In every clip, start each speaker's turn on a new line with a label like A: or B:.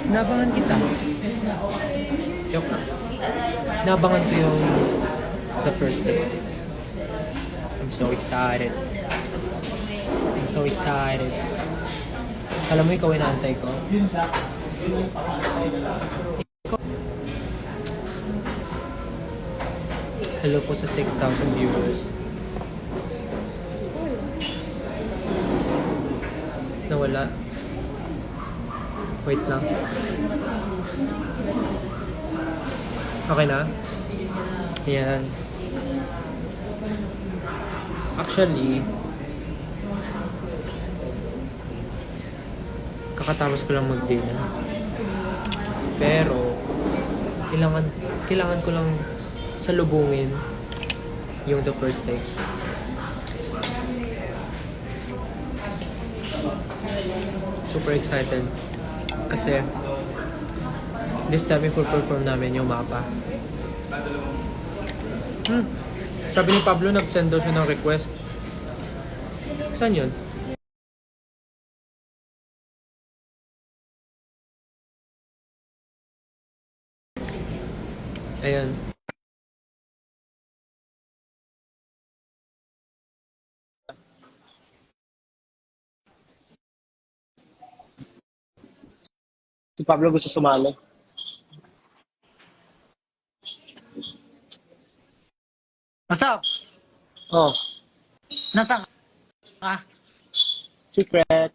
A: Nabangan kita. Joke lang. Nabangan ko yung the first date. I'm so excited. I'm so excited. Alam mo, ikaw inaantay ko. Hello po sa 6,000 viewers. Nawala. Wait lang. Okay na? Ayan. Actually, kakatapos ko lang mag-dinner. Pero, kailangan ko lang salubungin yung the first day. Super excited. Kasi, this time, ipo-perform namin yung mapa. Sabi ni Pablo, nag-send daw siya ng request. Saan yun? Ayan. Si Pablo gusto sumali.
B: What's up?
A: Oh,
B: Nasaan ka?
A: secret.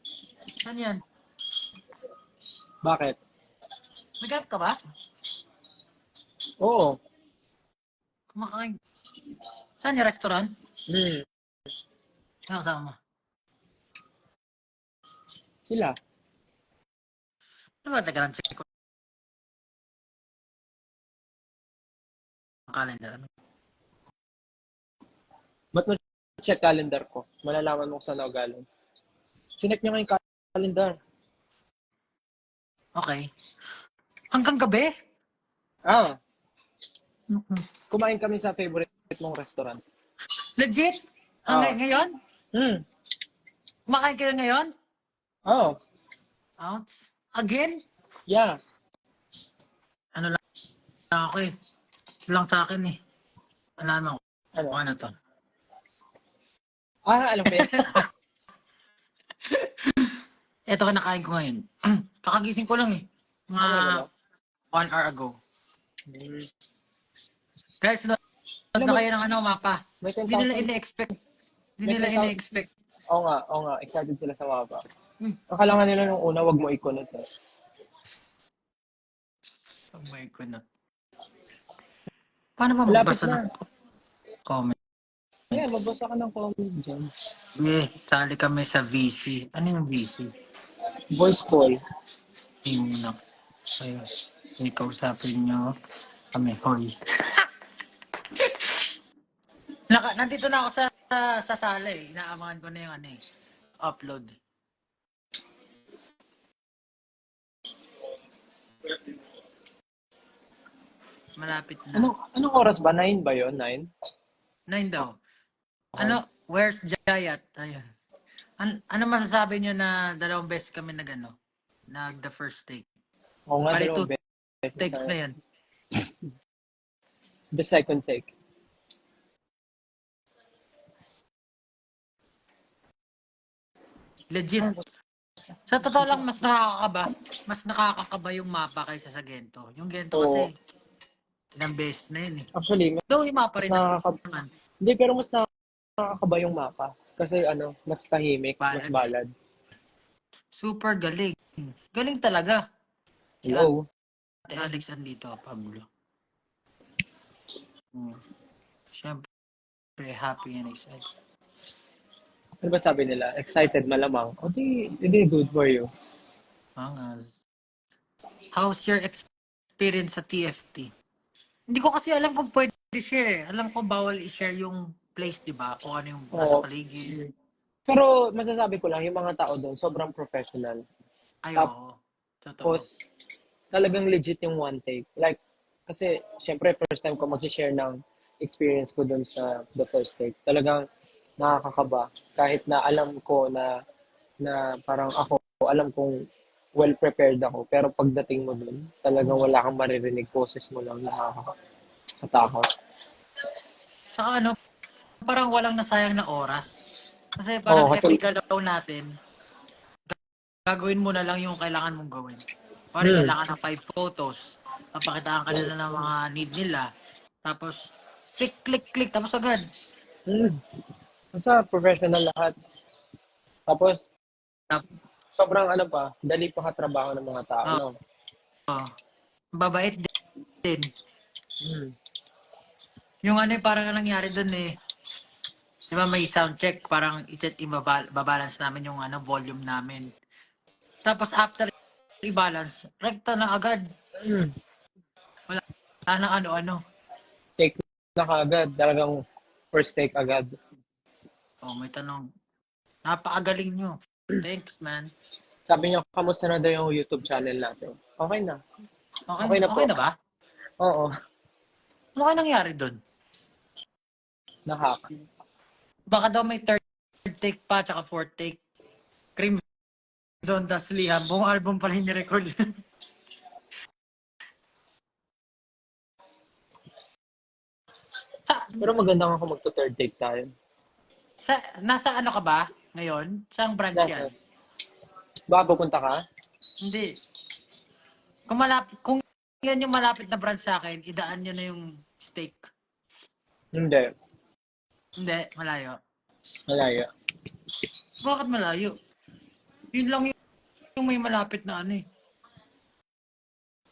B: Saan yan?
A: Bakit?
B: Nag-grab ka ba?
A: Oo.
B: Kumakain. Saan yung restaurant?
A: Hmm.
B: Ano kasama mo?
A: Sila.
B: Ano ba taga check ko ang calendar? Ano?
A: Ba't mo check calendar ko? Malalaman mo kung saan ako galing. Sinek niya nga yung calendar.
B: Okay. Hanggang gabi?
A: Ah, kumain kami sa favorite mong restaurant.
B: Legit? Hanggang
A: Ah.
B: ngayon?
A: Hmm.
B: Kumakain kayo ngayon?
A: Oh,
B: Ounce? Again?
A: yeah.
B: Ano lang ako eh. Ito lang sa akin eh. Alam mo
A: Ano?
B: kung ano to.
A: Ah, alam ko yan.
B: Ito kinakain ko ngayon. Kakagising ko lang eh. Mga
A: Ano?
B: 1 hour ago.
A: Hmm.
B: Guys, sunod
A: Alam
B: na
A: mo,
B: kayo ng ano, mapa.
A: may
B: Hindi nila
A: 10,000.
B: ina-expect. Hindi
A: May
B: nila
A: 10,000.
B: ina-expect.
A: Oo nga. Excited sila sa mapa.
B: Hmm.
A: Akala nga nila nung una, wag mo ikunot eh.
B: Oh my God. Paano ba
A: Malapit
B: magbasa
A: na.
B: ng comment?
A: Yeah, mabasa ka ng comment dyan.
B: Sali kami sa VC. Ano yung VC?
A: Voice call.
B: Hindi na kayo. Kausapin nyo kami. Hoy. Nandito na ako sa sala eh. Inaamangan ko na yung ano eh. Upload. Malapit na.
A: Anong oras ba? 9 ba yun? 9?
B: 9 daw.
A: Okay.
B: Ano? Where's Jayat? Ayun. Ano masasabi nyo na 2 beses kami nag the first take?
A: Oo nga,
B: Bali, 2
A: dalawang beses
B: takes
A: na.
B: na yan.
A: The second take.
B: Legit. Sa totoo lang, mas nakakakaba yung mapa kaysa sa Gento. Yung Gento
A: Oo.
B: kasi, ilang beses na yun eh.
A: Actually,
B: Though yung mapa
A: mas
B: rin naman.
A: Hindi, pero mas nakakaba yung mapa. Kasi mas tahimik, mas
B: Balad.
A: balad.
B: Super galing. Galing talaga. Si
A: Hello?
B: Ate Alex andito, Pablo. Siyempre, happy and excited.
A: Ano ba sabi nila? Excited malamang. O di good for you.
B: Angas. How's your experience sa TFT? Hindi ko kasi alam kung pwede share eh. Alam ko bawal i-share yung place, di ba? Kung ano yung nasa
A: Oo.
B: paligid.
A: Pero masasabi ko lang, yung mga tao doon, sobrang professional.
B: Ay, oo. Totoo.
A: Tapos, talagang legit yung one take. Like, kasi, syempre, first time ko mag-share ng experience ko doon sa the first take. Talagang nakakakaba. Kahit na alam ko na parang ako, alam kong well-prepared ako. Pero pagdating mo dun, talagang wala kang maririnig. Boses mo lang nakakatakot.
B: Tsaka ano, parang walang nasayang na oras. Kasi
A: Oo,
B: parang
A: kasi,
B: every galaw natin, gagawin mo na lang yung kailangan mong gawin. Pare,
A: hmm,
B: kailangan ng 5 photos. Papakitaan ka nila ng mga need nila. Tapos, click, click, click. Tapos agad.
A: hmm, basta professional lahat. Tapos,
B: Tap,
A: sobrang ano pa, dali pa katrabaho ng mga tao,
B: oh,
A: no?
B: oh. Babait din.
A: Hmm.
B: Yung ano, parang ang nangyari dun eh. Di ba may sound check, parang babalance namin yung ano, volume namin. Tapos after i-balance, rekta na agad.
A: Hmm.
B: Wala na ano-ano.
A: Take na kaagad. Talagang first take agad.
B: Oh, may tanong. Napakagaling nyo. Thanks, man.
A: Sabi niya, kamusta na daw yung YouTube channel natin? Okay na.
B: Okay,
A: Okay na
B: okay
A: po.
B: na ba?
A: Oo.
B: Ano kaya nangyari dun?
A: Na-hack.
B: Baka daw may third take pa, tsaka fourth take. Crimson das Liham. Buong album pala yung record. sa,
A: Pero maganda nga kung magto-third take tayo.
B: nasa ano ka ba ngayon? Saang branch yan?
A: Nasa, baka pupunta ka?
B: Hindi. Kung yan yung malapit na branch sa akin, idaan nyo na yung steak.
A: Hindi.
B: Hindi, malayo.
A: Malaya.
B: Bakit malayo? Yun lang yung may malapit na ano eh.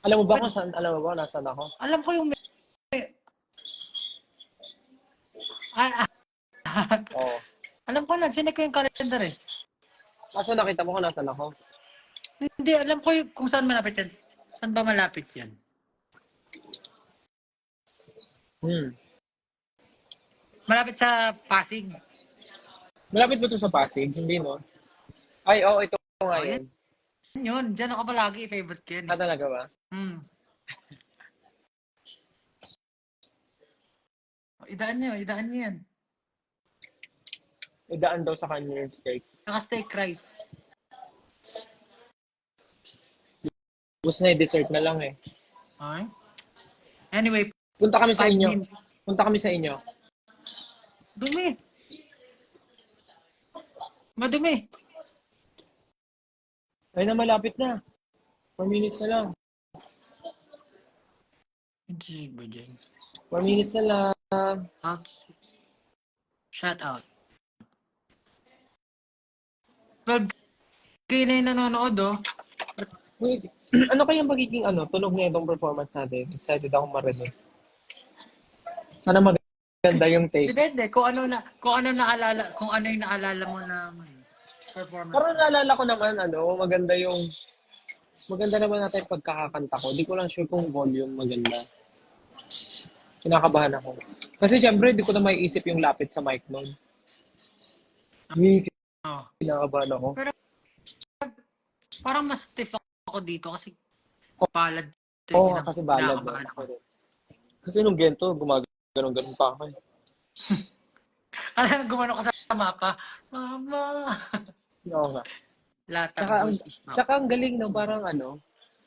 A: Alam mo ba kung saan? Alam mo ba nasaan ako?
B: Alam ko yung may... Ah,
A: Oo.
B: alam ko na, sinek ko yung calendar eh.
A: Kaso nakita mo kung nasaan ako?
B: Hindi, alam ko yung kung saan malapit yan. Saan ba malapit yan?
A: Hmm.
B: Malapit sa Pasig.
A: Malapit ba ito sa Pasig? Hindi, no? Ay, oo, ito nga
B: Oh,
A: yun.
B: Yun, dyan ako palagi, favorite ko yan
A: Ah,
B: eh.
A: talaga ba?
B: Idaan nyo yan.
A: Idaan daw sa kanya yung steak.
B: Saka steak rice.
A: Gusto na dessert na lang eh.
B: Okay? Anyway,
A: Punta kami sa
B: 5
A: inyo.
B: minutes.
A: Punta kami sa inyo.
B: Dumi. Madumi.
A: Ay na, malapit na. 4 minutes na lang.
B: Hindi ba dyan?
A: 4 minutes na lang.
B: Out. Shut out. 12K na yung nanonood oh.
A: Wait, ano kayang magiging tunog na itong performance natin? Excited ako marinig. Sana maganda yung take.
B: Depende kung ano yung naalala mo na performance.
A: Parang naalala ko naman, maganda naman natin yung pagkakakanta ko. Di ko lang sure kung volume maganda. Kinakabahan ako. Kasi syempre, di ko na maiisip yung lapit sa mic nun.
B: Oh.
A: Kinakabahan ako.
B: Pero parang mas stiff ako dito kasi palad.
A: Oo, kasi balad.
B: Kinakabahan ako.
A: Kasi nung gento, gumagano'n pa ako.
B: Alam, gumano ka sa mapa. Mama!
A: Oo nga.
B: Latag voice is now.
A: Tsaka ang galing, no?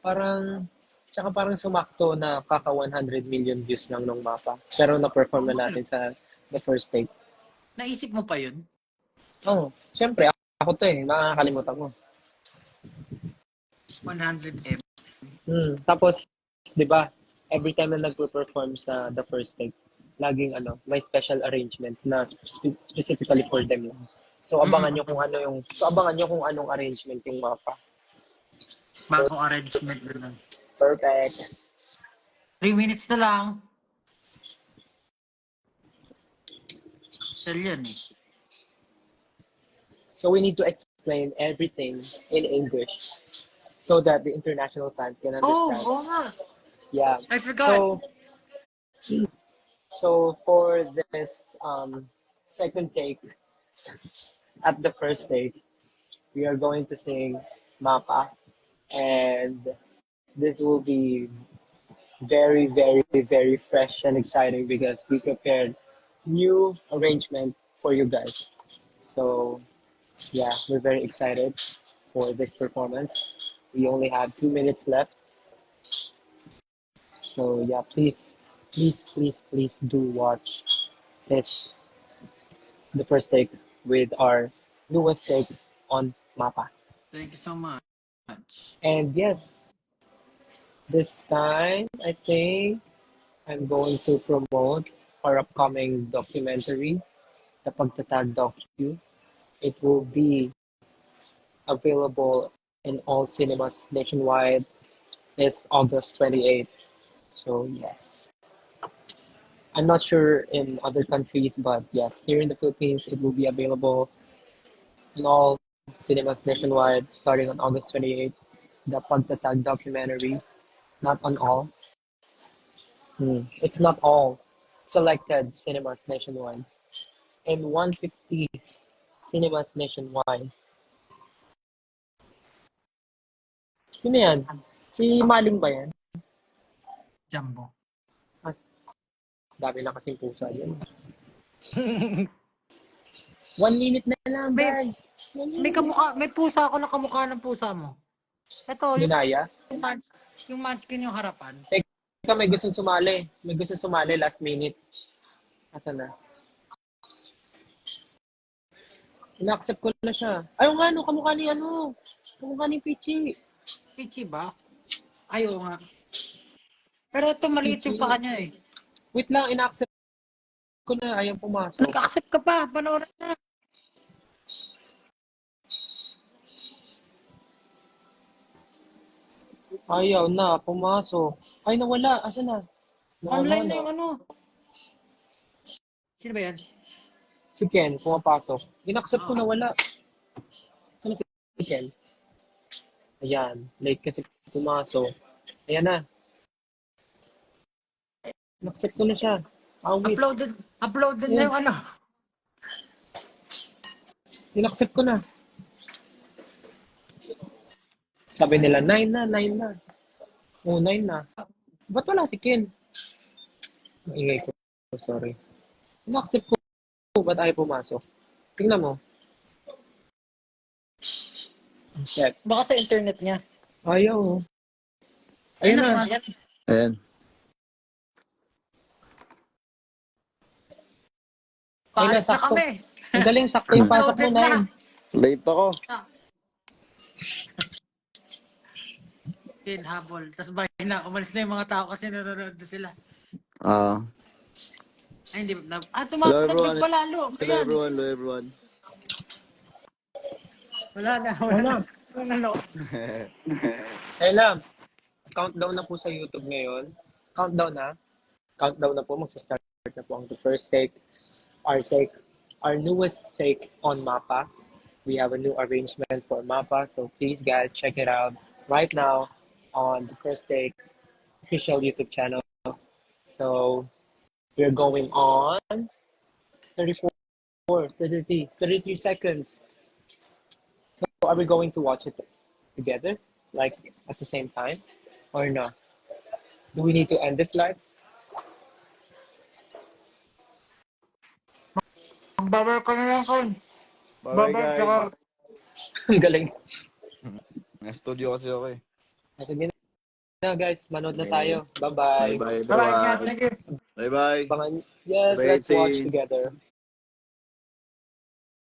A: Parang sumakto na kaka 100 million views lang nung mapa. Pero na-perform na natin sa the first take.
B: Naisip mo pa yun?
A: Oo. Siyempre, ako to eh. Nakakalimutan ko.
B: 100M.
A: Tapos, di ba, every time na nagpo-perform sa the first take, laging may special arrangement na specifically for them lang. So abangan nyo kung anong arrangement yung mapa.
B: Bagong arrangement na lang.
A: Perfect.
B: 3 minutes na lang. Sell yan eh.
A: So we need to explain everything in English so that the international fans can understand.
B: Oo nga.
A: Yeah.
B: I forgot.
A: So for this second take at the first take, we are going to sing Mapa, and this will be very, very, very fresh and exciting because we prepared new arrangement for you guys. So yeah, we're very excited for this performance. We only have 2 minutes left. So yeah, please do watch this, the first take with our newest take on Mappa.
B: Thank you so much.
A: And yes, this time I think I'm going to promote our upcoming documentary, the Pagtatag Docu. It will be available in all cinemas nationwide this August 28th. So yes, I'm not sure in other countries, but yes, here in the Philippines, it will be available in all cinemas nationwide starting on August 28th. The Pagtatag documentary, not on all. It's not all selected cinemas nationwide. In 150 cinemas nationwide. Sino yan? Si Maling ba yan?
B: Jumbo.
A: Mas dami na kasing pusa yan. 1 minute na lang,
B: May-
A: guys.
B: May pusa ako na kamukha ng pusa mo. Ito,
A: Minaya.
B: yung munchkin yung harapan.
A: Ikaw may gustong sumali. May gustong sumali last minute. Asan na? Ina-accept ko na siya. Ayaw nga, no, kamukha ni kamukha ni Pichi.
B: Pichi ba? Ayaw nga. Pero ito maliit yung paa niya eh.
A: Wait lang, ina-accept ko na. Ayaw pumasok.
B: Nag-accept ka pa. Panoorin na.
A: Ayaw na, pumasok. Ay, nawala. Asan na?
B: Online na yung ano. Sino ba yan?
A: Si Ken, pumapasok. In-accept ko na wala. Saan si Ken? Ayan, late kasi pumasok. Ayan na. In-accept ko na siya. Wait.
B: Uploaded na yung ano.
A: In-accept ko na. Sabi nila, 9 na. Oh, 9 na. Ba't wala si Ken? Maingay ko. Sorry. In-accept ko. Ba't ayaw pumasok? Tingnan mo. Check.
B: Baka sa internet niya.
A: Ayaw. Ayun na.
C: Ayan.
B: Paalis na
A: sakto.
B: kami.
A: Ang galing, sakto yung pasok mo,
B: Uploaded na.
A: 9.
C: Late ako.
B: Habol. Tapos bahay na. Umalis na yung mga tao kasi nanonood na sila. Ay, hindi na. Tumatagdag pa lalo.
C: Hello everyone.
B: Wala na.
A: Alam, countdown na po sa YouTube ngayon. Countdown na po. Magsa-start na po ang the first take. Our newest take on Mappa. We have a new arrangement for Mappa. So please guys, check it out right now on the first take official YouTube channel. So we're going on 33 seconds. So are we going to watch it together, like at the same time, or no? Do we need to end this live?
B: Babay ka na lang, Kon.
C: Bye guys.
A: Ang galing.
C: Studio kasi ako eh.
A: Sige na guys, manood na tayo. Bye-bye.
C: Bye
B: Bye-bye. Thank you.
C: Bye.
A: Yes,
C: Bye,
A: let's watch
C: team.
A: together.